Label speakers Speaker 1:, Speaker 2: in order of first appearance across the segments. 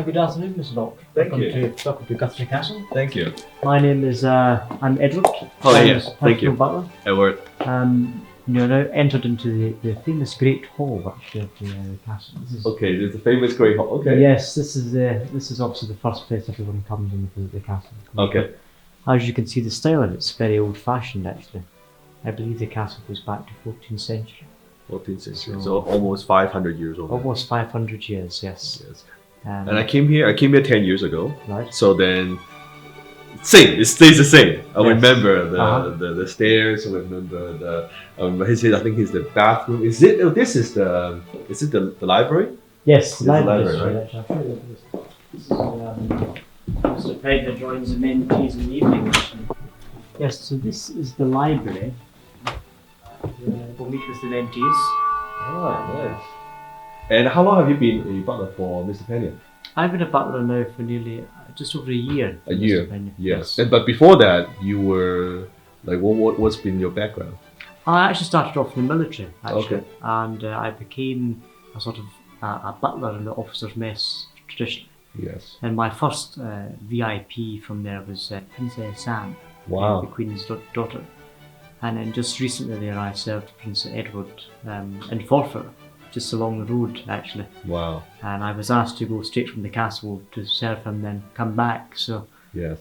Speaker 1: Hi, good afternoon, Mr. Lok.
Speaker 2: Thank you.
Speaker 1: Welcome to Guthrie Castle.
Speaker 2: Thank you.
Speaker 1: My name is I'm Edward.
Speaker 2: Oh,
Speaker 1: I'm
Speaker 2: yes.
Speaker 1: a
Speaker 2: Thank you.
Speaker 1: butler.
Speaker 2: Edward.
Speaker 1: You're now entered into the famous Great Hall actually of the castle.
Speaker 2: Okay, there's a famous Great Hall. Okay.
Speaker 1: Yes, this is obviously the first place everyone comes when they visit the castle.
Speaker 2: Okay.
Speaker 1: As you can see, the style of it's very old-fashioned actually. I believe the castle goes back to 14th century.
Speaker 2: 14th century. So almost 500 years old.
Speaker 1: Almost 500 years, yes.
Speaker 2: Yes. And I came here 10 years ago.
Speaker 1: Right.
Speaker 2: So then, it stays the same. I
Speaker 1: Yes.
Speaker 2: remember the stairs. I remember I think it's the bathroom. Is it the library?
Speaker 1: Yes,
Speaker 2: This is the library,
Speaker 1: right? I'm sure this is Mr. Pena joins the mentees in the evening. Actually. Yes, so this is the library. We'll meet with the mentees.
Speaker 2: Oh, nice. And how long have you been a butler for Mr. Peña?
Speaker 1: I've been a butler now for nearly just over a year.
Speaker 2: A year.
Speaker 1: Mr. Peña.
Speaker 2: Yes. But before that, you were like, what's been your background?
Speaker 1: I actually started off in the military, actually,
Speaker 2: Okay.
Speaker 1: and I became a sort of a butler in the officers' mess traditionally.
Speaker 2: Yes.
Speaker 1: And my first VIP from there was Princess Anne,
Speaker 2: Wow.
Speaker 1: the Queen's daughter. And then just recently there I served Prince Edward in Forfar, just along the road actually.
Speaker 2: Wow.
Speaker 1: And I was asked to go straight from the castle to serve him, then come back. So
Speaker 2: Yes.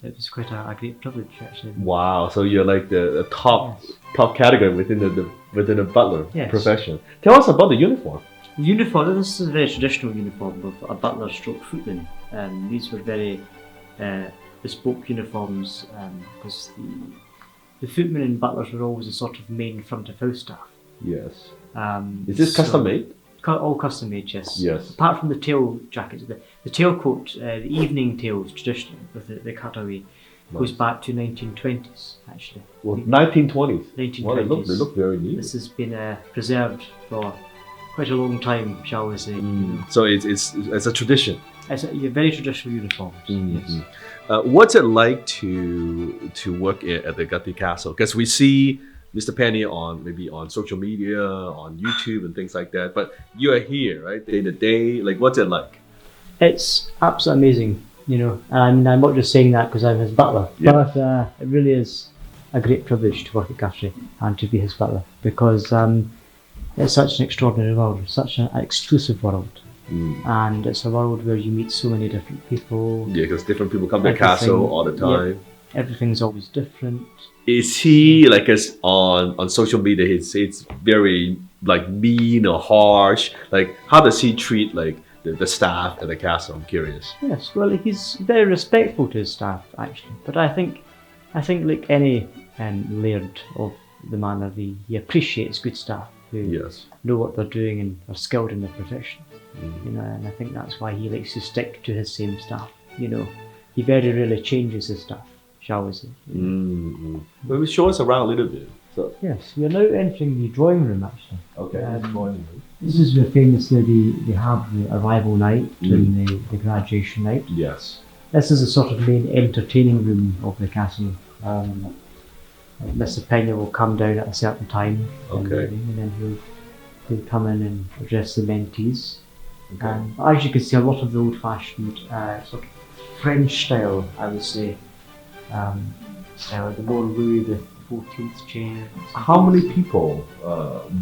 Speaker 1: it was quite a great privilege actually.
Speaker 2: Wow. So you're like the top
Speaker 1: Yes.
Speaker 2: top category within the butler
Speaker 1: Yes.
Speaker 2: profession. Tell us about the uniform.
Speaker 1: Uniform, this is a very traditional uniform of a butler stroke footman. These were very bespoke uniforms because the footmen and butlers were always a sort of main front of house staff.
Speaker 2: Yes. Is this custom made?
Speaker 1: All custom made, yes.
Speaker 2: Yes.
Speaker 1: Apart from the tail jackets, the tailcoat, the evening tails traditionally with the cutaway goes back to 1920s actually.
Speaker 2: Well, 1920s.
Speaker 1: 1920s.
Speaker 2: Wow, they look very neat.
Speaker 1: This has been preserved for quite a long time, shall we say.
Speaker 2: So it's a tradition.
Speaker 1: It's a very traditional uniform. Yes.
Speaker 2: What's it like to work at the Guthrie Castle? Because we see Mr. Peña on social media, on YouTube and things like that. But you are here, right, day to day. Like, what's it like?
Speaker 1: It's absolutely amazing, you know. And I mean, I'm not just saying that because I'm his butler,
Speaker 2: Yeah.
Speaker 1: but it really is a great privilege to work at Guthrie and to be his butler because it's such an extraordinary world, such an exclusive world. And it's a world where you meet so many different people.
Speaker 2: Yeah, because different people come to the
Speaker 1: Everything-
Speaker 2: castle all the time.
Speaker 1: Yeah, everything's always different.
Speaker 2: Is he like us on social media? It's very like mean or harsh. Like, how does he treat like the staff at the castle? I'm curious.
Speaker 1: Yes, well, he's very respectful to his staff actually. But I think like any laird of the manor, he appreciates good staff who
Speaker 2: Yes.
Speaker 1: know what they're doing and are skilled in their profession. You know, and I think that's why he likes to stick to his same staff. You know, he very rarely changes his staff, shall we say.
Speaker 2: Maybe show us around a little bit. So.
Speaker 1: Yes, we are now entering the drawing room actually.
Speaker 2: Okay.
Speaker 1: This is where famously they have the arrival night and the graduation night.
Speaker 2: Yes.
Speaker 1: This is a sort of main entertaining room of the castle. Mr. Peña will come down at a certain time in the
Speaker 2: Okay.
Speaker 1: evening, and then he'll come in and address the mentees.
Speaker 2: Okay.
Speaker 1: As you can see, a lot of the old-fashioned sort of French style, I would say, style, the more Louis the 14th chair.
Speaker 2: How many people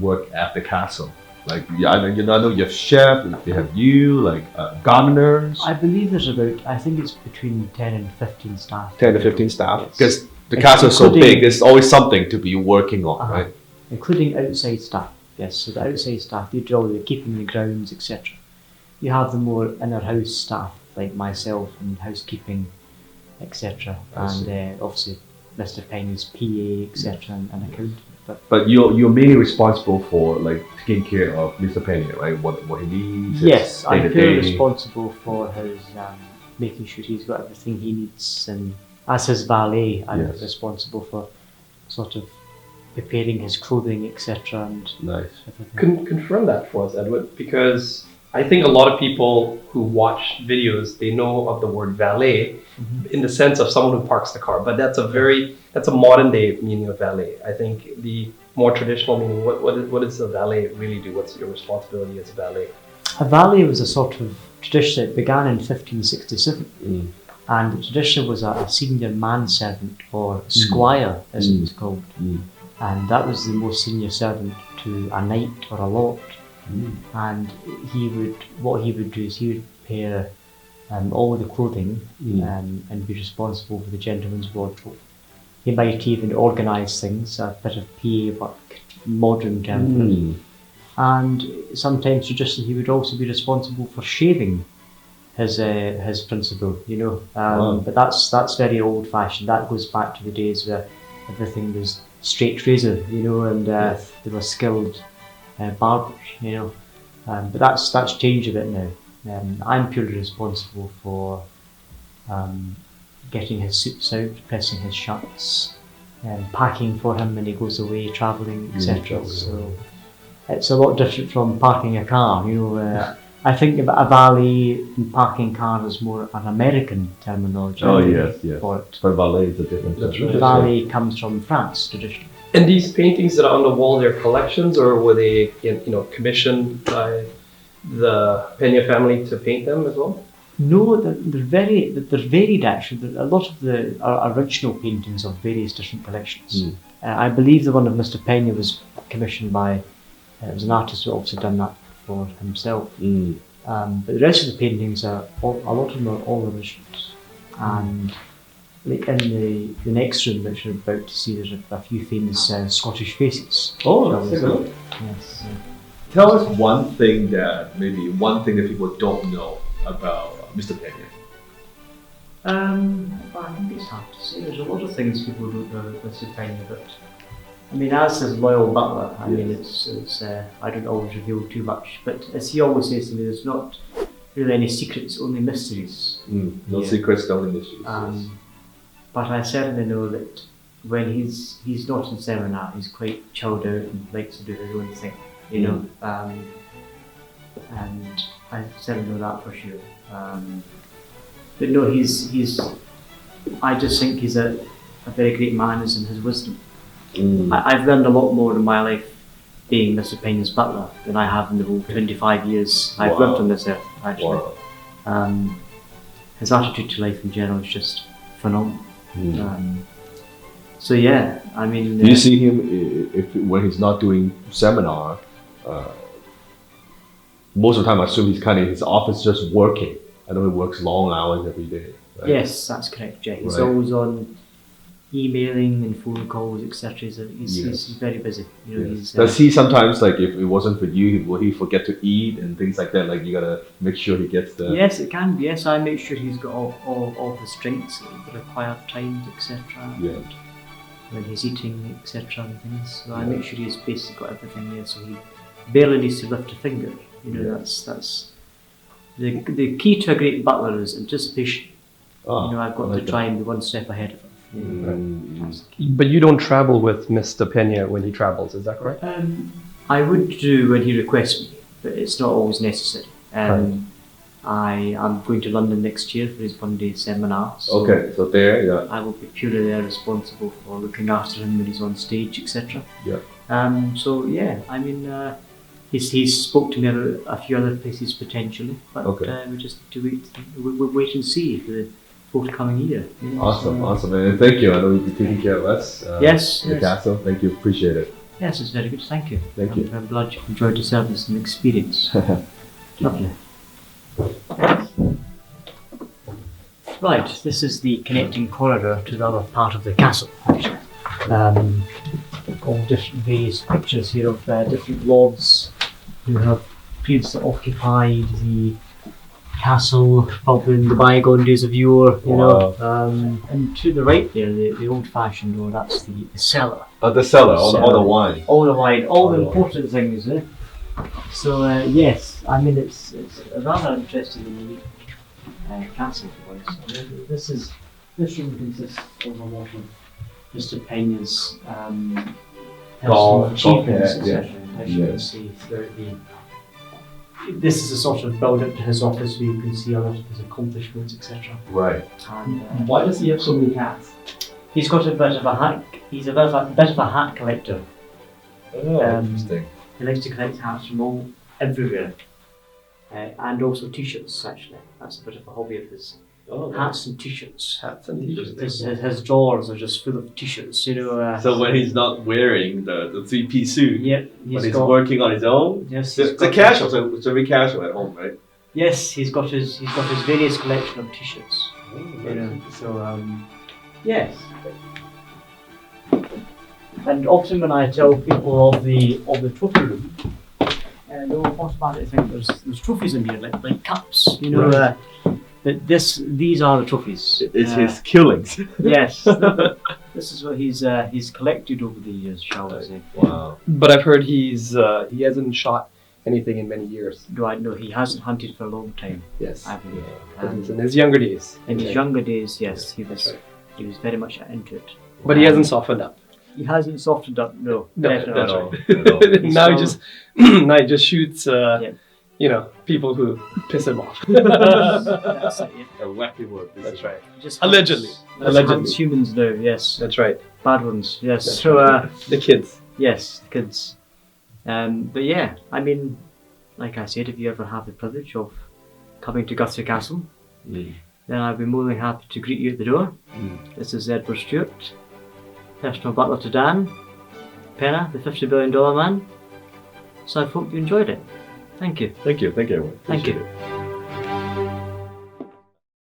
Speaker 2: work at the castle? Like, yeah, I know you have chef, you have you, like gardeners.
Speaker 1: I believe there's about, I think it's between 10 and 15 staff.
Speaker 2: 10 to 15 staff.
Speaker 1: Yes.
Speaker 2: Because the
Speaker 1: It's
Speaker 2: castle is so
Speaker 1: including-
Speaker 2: big, there's always something to be working on,
Speaker 1: Uh-huh.
Speaker 2: right?
Speaker 1: Including outside staff, yes. So the outside staff, they do all the keeping the grounds, etc. You have the more inner house staff, like myself and housekeeping, etc.
Speaker 2: I see.
Speaker 1: And obviously Mr. Peña's PA, etc. and accountant.
Speaker 2: But you're mainly responsible for like taking care of Mr. Peña, right? What he needs.
Speaker 1: Yes, I'm
Speaker 2: day to
Speaker 1: purely
Speaker 2: day.
Speaker 1: responsible for his making sure he's got everything he needs, and as his valet, I'm
Speaker 2: Yes.
Speaker 1: responsible for sort of preparing his clothing, etc. and
Speaker 2: Nice.
Speaker 1: everything.
Speaker 3: Confirm that for us, Edward, because I think a lot of people who watch videos, they know of the word valet in the sense of someone who parks the car, but that's a modern day meaning of valet. I think the more traditional meaning, what does a valet really do? What's your responsibility as a valet?
Speaker 1: A valet was a sort of tradition that began in 1567, and the tradition was a senior manservant or squire, as it was called, and that was the most senior servant to a knight or a lord. And what he would do is he would prepare all the clothing and be responsible for the gentleman's wardrobe. He might even organise things, a bit of PA work, modern terms. And sometimes traditionally he would also be responsible for shaving his principal, But that's very old fashioned. That goes back to the days where everything was straight razor, and there were skilled barbers, But that's changed a bit now. I'm purely responsible for getting his suits out, pressing his shirts, packing for him when he goes away, travelling, etc. So it's a lot different from parking a car. I think a valet and parking car is more an American terminology. For it.
Speaker 2: But valet is a different term.
Speaker 1: The valet comes from France traditionally.
Speaker 3: And these paintings that are on the wall, they're collections, or were they, commissioned by the Pena family to paint them as well?
Speaker 1: No, they're varied actually. A lot of the original paintings of various different collections. I believe the one of Mr. Peña was commissioned by, it was an artist who also done that for himself. But the rest of the paintings a lot of them are all originals. And like in the next room that you're about to see, there's a few famous Scottish faces.
Speaker 2: Oh, let's take a look.
Speaker 1: Yes.
Speaker 2: Tell us one thing that people don't know about Mr. Peña.
Speaker 1: I think it's hard to say. There's a lot of things people don't know about Mr. Peña, but I mean, as his loyal butler, I mean, it's I don't always reveal too much, but as he always says to me, there's not really any secrets, only mysteries.
Speaker 2: No secrets, only mysteries.
Speaker 1: But I certainly know that when he's not in seminar, he's quite chilled out and likes to do his own thing, and I certainly know that for sure. But no, he's. I just think he's a very great man, is in his wisdom. I've learned a lot more in my life being Mr. Peña's butler than I have in the whole 25 years I've lived on this earth, actually. His attitude to life in general is just phenomenal. So yeah, I mean...
Speaker 2: Do you see him when he's not doing seminar? Most of the time I assume he's kind of in his office just working. I know he works long hours every day. Right?
Speaker 1: Yes, that's correct, Jack. He's always on emailing and phone calls, etc. He's very busy.
Speaker 2: Does he sometimes, like, if it wasn't for you, will he forget to eat and things like that? Like, you gotta make sure he gets the...
Speaker 1: Yes, it can be. Yes, I make sure he's got all his drinks, the required times, etc.
Speaker 2: Yeah.
Speaker 1: When he's eating, etc. and things. So I make sure he's basically got everything there, so he barely needs to lift a finger. That's the key to a great butler is anticipation. I've got to try and be one step ahead of him.
Speaker 3: But you don't travel with Mr. Peña when he travels, is that correct?
Speaker 1: I would do when he requests me, but it's not always necessary. I am going to London next year for his one-day seminar. So I will be purely there, responsible for looking after him when he's on stage, etc. I mean, he's spoke to me about a few other places potentially, but we just need to wait and see for the forthcoming year.
Speaker 2: Awesome, and thank you. I know you'll be taking care of us. The castle. Thank you, appreciate it.
Speaker 1: Yes, it's very good. Thank you.
Speaker 2: Thank you.
Speaker 1: I'm glad you enjoyed the service and experience. Lovely. Right, this is the connecting corridor to the other part of the castle, actually. All different various pictures here of different lords who have previously occupied the castle, probably in the bygone days of yore, and to the right there, the old-fashioned door, that's the cellar.
Speaker 2: The cellar, all the wine.
Speaker 1: All the wine, all the important things, eh? So, yes, I mean, it's a rather interesting and unique castle for us. This room consists of a lot of Mr. Peña's personal achievements, etc. As you can see throughout this is a sort of build-up to his office where you can see a lot of his accomplishments, etc.
Speaker 2: Right.
Speaker 1: And
Speaker 3: why does he have so many hats?
Speaker 1: He's got a bit of a hat. He's a bit of a hat collector.
Speaker 2: Interesting.
Speaker 1: He likes to collect hats from everywhere. and also t-shirts. Actually, that's a bit of a hobby of his.
Speaker 2: Oh,
Speaker 1: Hats and t-shirts.
Speaker 3: Hats and t-shirts.
Speaker 1: His drawers are just full of t-shirts.
Speaker 2: So when he's not wearing the three-piece suit,
Speaker 1: Yep,
Speaker 2: but he's working on his own.
Speaker 1: Yes,
Speaker 2: It's a casual. So it's very casual at home, right?
Speaker 1: Yes, he's got his various collection of t-shirts. So yes. And often when I tell people of the trophy room, they'll automatically think there's trophies in here, like cups,
Speaker 2: Right.
Speaker 1: But these are the trophies.
Speaker 2: It's his killings.
Speaker 1: Yes. This is what he's collected over the years, shall we say.
Speaker 2: Wow.
Speaker 3: But I've heard he hasn't shot anything in many years.
Speaker 1: Do I know he hasn't hunted for a long time?
Speaker 3: Yes.
Speaker 1: I believe.
Speaker 3: But he's in his younger days.
Speaker 1: In his younger days, yes, he
Speaker 3: That's
Speaker 1: was
Speaker 3: right.
Speaker 1: he was very much into it.
Speaker 3: But he hasn't softened up.
Speaker 1: He hasn't softened up. No,
Speaker 3: No,
Speaker 1: definitely
Speaker 2: At
Speaker 1: not.
Speaker 2: all. At all.
Speaker 3: now he just shoots
Speaker 1: Yeah.
Speaker 3: people who piss him off.
Speaker 1: That's it. Yeah.
Speaker 2: A wacky word.
Speaker 3: That's right.
Speaker 1: He just
Speaker 3: Allegedly.
Speaker 1: hunts-
Speaker 3: Allegedly.
Speaker 1: hunts humans now. Yes,
Speaker 3: That's right.
Speaker 1: bad ones. Yes.
Speaker 3: That's
Speaker 1: So
Speaker 3: The kids.
Speaker 1: yes, the kids. But yeah, I mean, like I said, if you ever have the privilege of coming to Guthrie Castle,
Speaker 2: Mm.
Speaker 1: then I'd be more than happy to greet you at the door.
Speaker 2: Mm.
Speaker 1: This is Edward Stewart, personal butler to Dan Peña, the $50 billion man. So I hope you enjoyed it. Thank you.
Speaker 2: Thank you. Thank you, everyone.
Speaker 1: Thank
Speaker 2: Appreciate
Speaker 1: you.
Speaker 2: it.